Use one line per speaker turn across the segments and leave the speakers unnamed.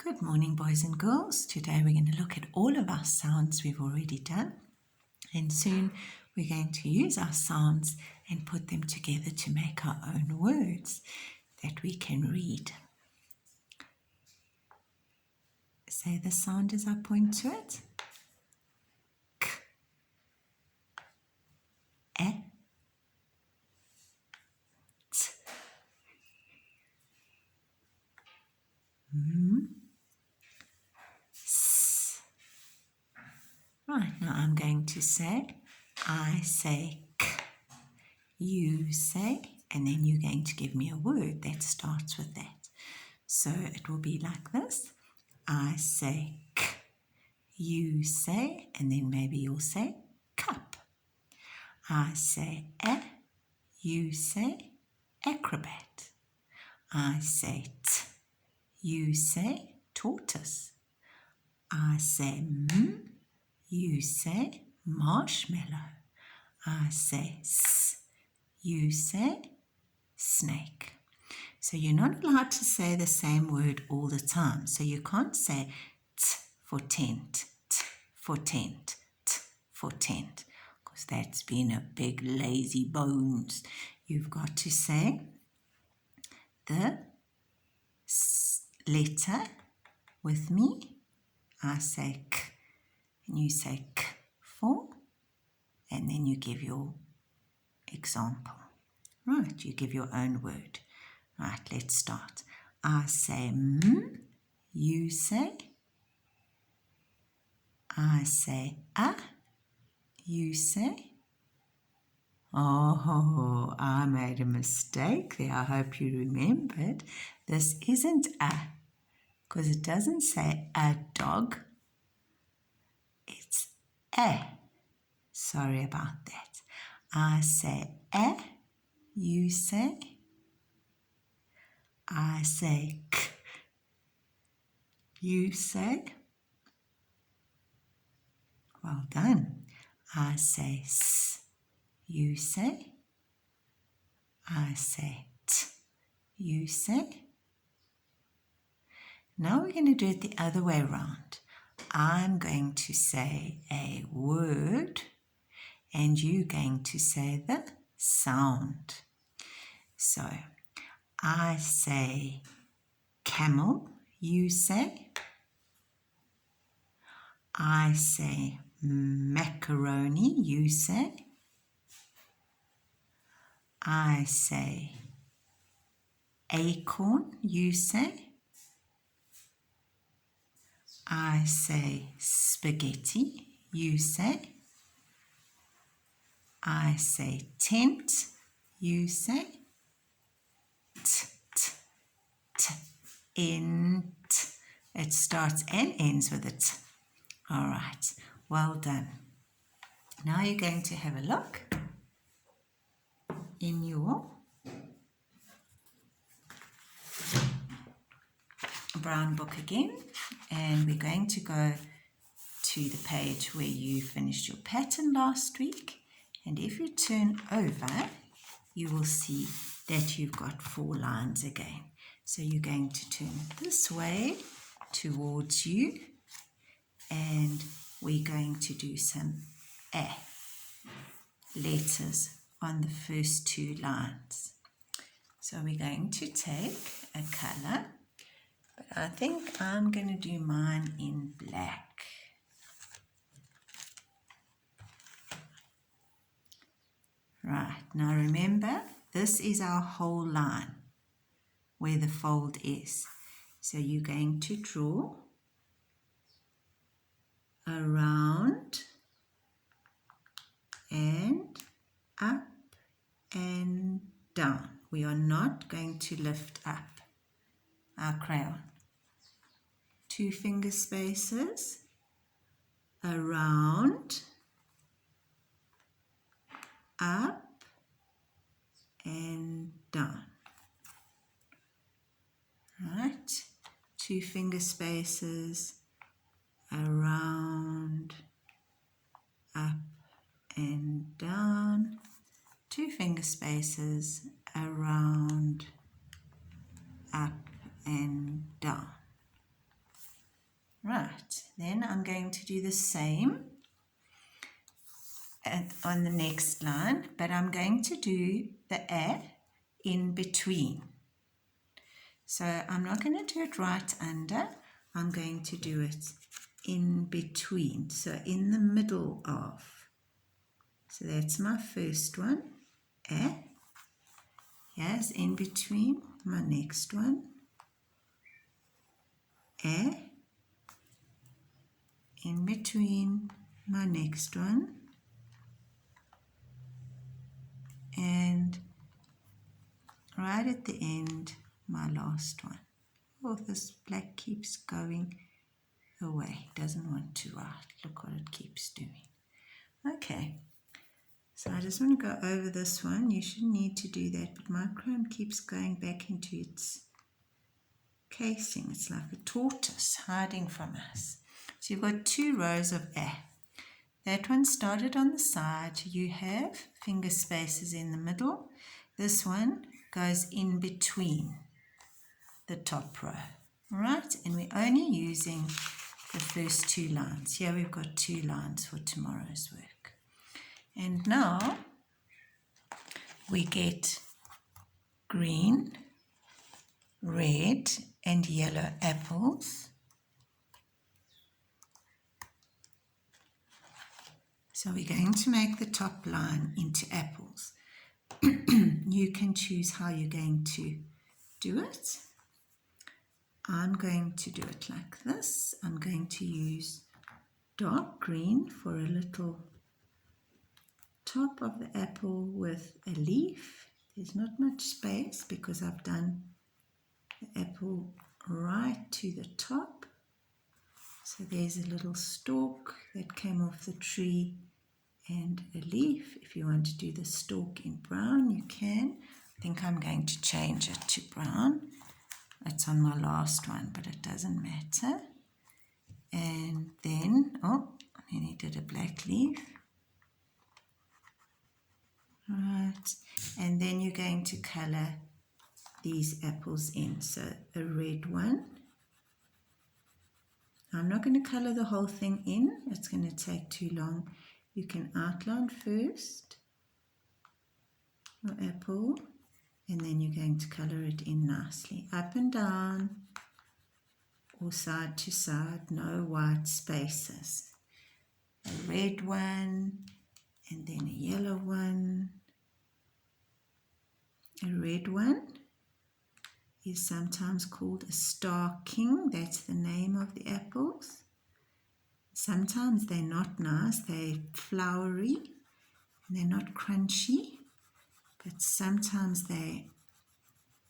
Good morning, boys and girls. Today we're going to look at all of our sounds we've already done, and soon we're going to use our sounds and put them together to make our own words that we can read. Say the sound as I point to it. K, E, T, M, S. Right, now I'm going to say, I say K, you say, and then you're going to give me a word that starts with that. So it will be like this. I say K, you say, and then maybe you'll say cup. I say A, you say acrobat. I say T, you say tortoise. I say M, you say marshmallow. I say S, you say snake. So you're not allowed to say the same word all the time. So you can't say T for tent, T for tent, T for tent, because that's been a big lazy bones. You've got to say the letter with me. I say K, and you say K for, and then you give your example. Right, you give your own word. Right, let's start. I say M, you say. I say A, you say. Oh, I made a mistake there. I hope you remembered. This isn't A, because it doesn't say a dog. It's A. Sorry about that. I say A, you say. I say K, you say. Well done. I say S, you say. I say T, you say. Now we're going to do it the other way around. I'm going to say a word and you're going to say the sound. So I say camel, you say. I say macaroni, you say. I say acorn, you say. I say spaghetti, you say. I say tent, you say. T, t, t, ent. It starts and ends with a T. All right, well done. Now you're going to have a look in your brown book again, and we're going to go to the page where you finished your pattern last week, and if you turn over you will see that you've got 4 lines again. So you're going to turn this way towards you, and we're going to do some A letters on the first 2 lines. So we're going to take a color, but I think I'm going to do mine in black. Right, now remember, this is our whole line where the fold is. So you're going to draw around and up and down. We are not going to lift up our crayon. 2 finger spaces, around, up and down. Right, 2 finger spaces, around, up and down. 2 finger spaces, around, up and down. Right, then I'm going to do the same on the next line, but I'm going to do the A in between. So I'm not going to do it right under, I'm going to do it in between, so in the middle of. So that's my first one, A. Here's in between my next one, A. In between my next one, and right at the end, my last one. Oh, this black keeps going away, doesn't want to write. Look what it keeps doing. Okay, so I just want to go over this one. You shouldn't need to do that, but my chrome keeps going back into its casing. It's like a tortoise hiding from us. So you've got 2 rows of A. That one started on the side. You have finger spaces in the middle. This one goes in between the top row. All right, and we're only using the first 2 lines. Here we've got 2 lines for tomorrow's work. And now we get green, red, and yellow apples. So we're going to make the top line into apples. You can choose how you're going to do it. I'm going to do it like this. I'm going to use dark green for a little top of the apple with a leaf. There's not much space because I've done the apple right to the top. So there's a little stalk that came off the tree and a leaf. If you want to do the stalk in brown, you can. I think I'm going to change it to brown. It's on my last one, but it doesn't matter. And then, then he did a black leaf. Right, and then you're going to color these apples in. So a red one. I'm not going to color the whole thing in. It's going to take too long. You can outline first your apple, and then you're going to color it in nicely. Up and down, or side to side, no white spaces. A red one, and then a yellow one. A red one is sometimes called a star king. That's the name of the apples. Sometimes they're not nice, they're flowery, and they're not crunchy, but sometimes they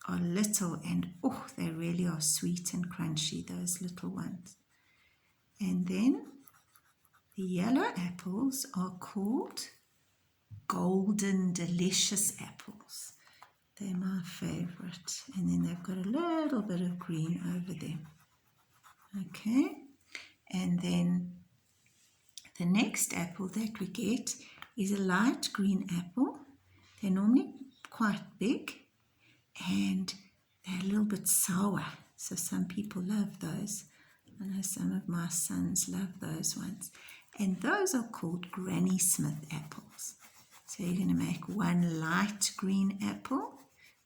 are little and they really are sweet and crunchy, those little ones. And then the yellow apples are called golden delicious apples. They're my favorite. And then they've got a little bit of green over them. Okay, and then the next apple that we get is a light green apple. They're normally quite big and they're a little bit sour. So some people love those. I know some of my sons love those ones. And those are called Granny Smith apples. So you're going to make one light green apple.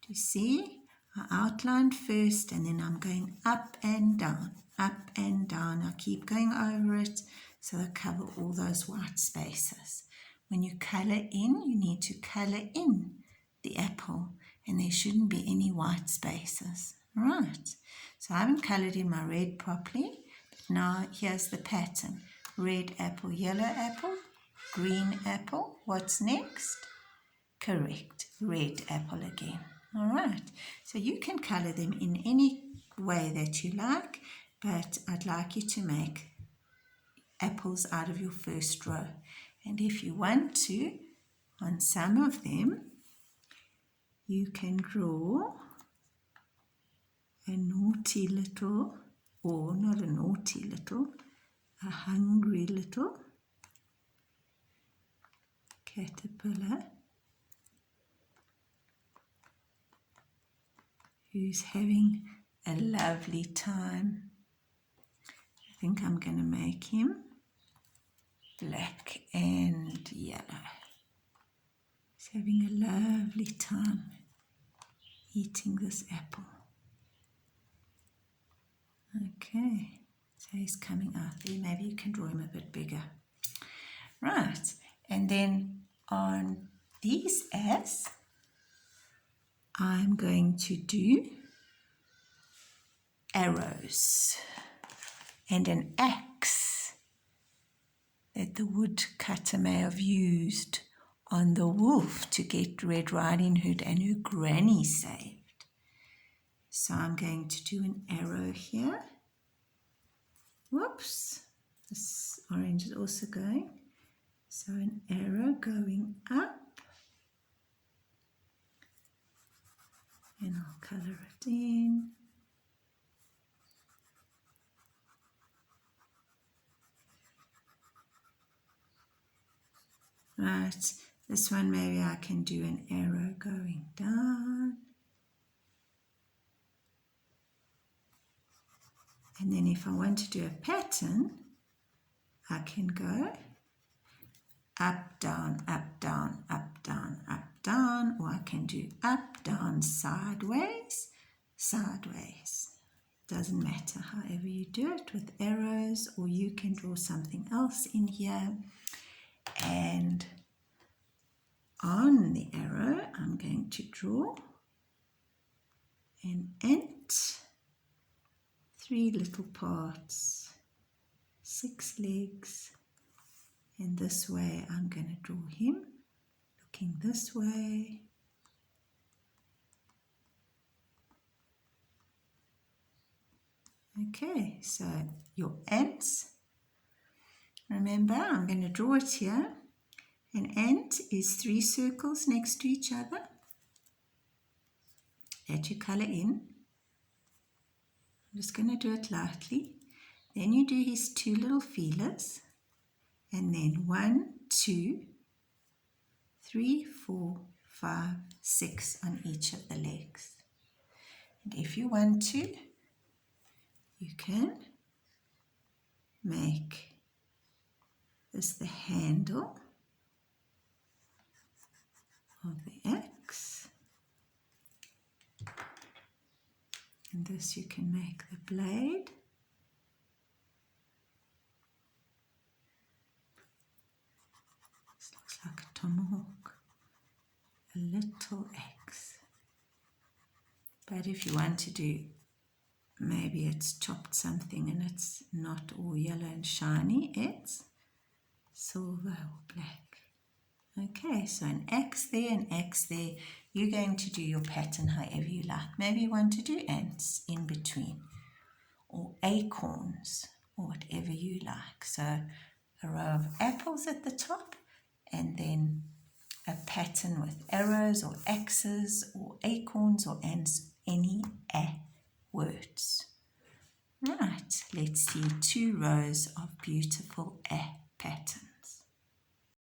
Do you see? I outlined first and then I'm going up and down, up and down. I keep going over it so I cover all those white spaces. When you color in, you need to color in the apple and there shouldn't be any white spaces. Right. So I haven't colored in my red properly, but now here's the pattern. Red apple, yellow apple, green apple. What's next? Correct. Red apple again. All right. So you can color them in any way that you like, but I'd like you to make apples out of your first row. And if you want to, on some of them, you can draw a naughty little, or not a naughty little, a hungry little caterpillar who's having a lovely time. think I'm going to make him black and yellow. He's having a lovely time eating this apple. Okay, so he's coming out there. Maybe you can draw him a bit bigger. Right, and then on these As, I'm going to do arrows and an axe that the woodcutter may have used on the wolf to get Red Riding Hood and her granny saved. So I'm going to do an arrow here. Whoops, this orange is also going. So an arrow going up. And I'll colour it in. Right, this one maybe I can do an arrow going down. And then if I want to do a pattern, I can go up, down, up, down, up, down, up, down, or I can do up, down, sideways, sideways. Doesn't matter, however you do it with arrows, or you can draw something else in here. And on the arrow, I'm going to draw an ant, 3 little parts, 6 legs, and this way I'm going to draw him looking this way. Okay, so your ants, remember I'm going to draw it here. An ant is 3 circles next to each other that you colour in. I'm just going to do it lightly. Then you do his 2 little feelers, and then 1, 2, 3, 4, 5, 6 on each of the legs. And if you want to, you can make this the handle of the axe, and this you can make the blade. This looks like a tomahawk, a little axe. But if you want to do, maybe it's chopped something and it's not all yellow and shiny, it's silver or black. Okay, so an axe there, an axe there. You're going to do your pattern however you like. Maybe you want to do ants in between, or acorns, or whatever you like. So a row of apples at the top, and then a pattern with arrows or axes or acorns or ants, any words. Right, let's see 2 rows of beautiful pattern.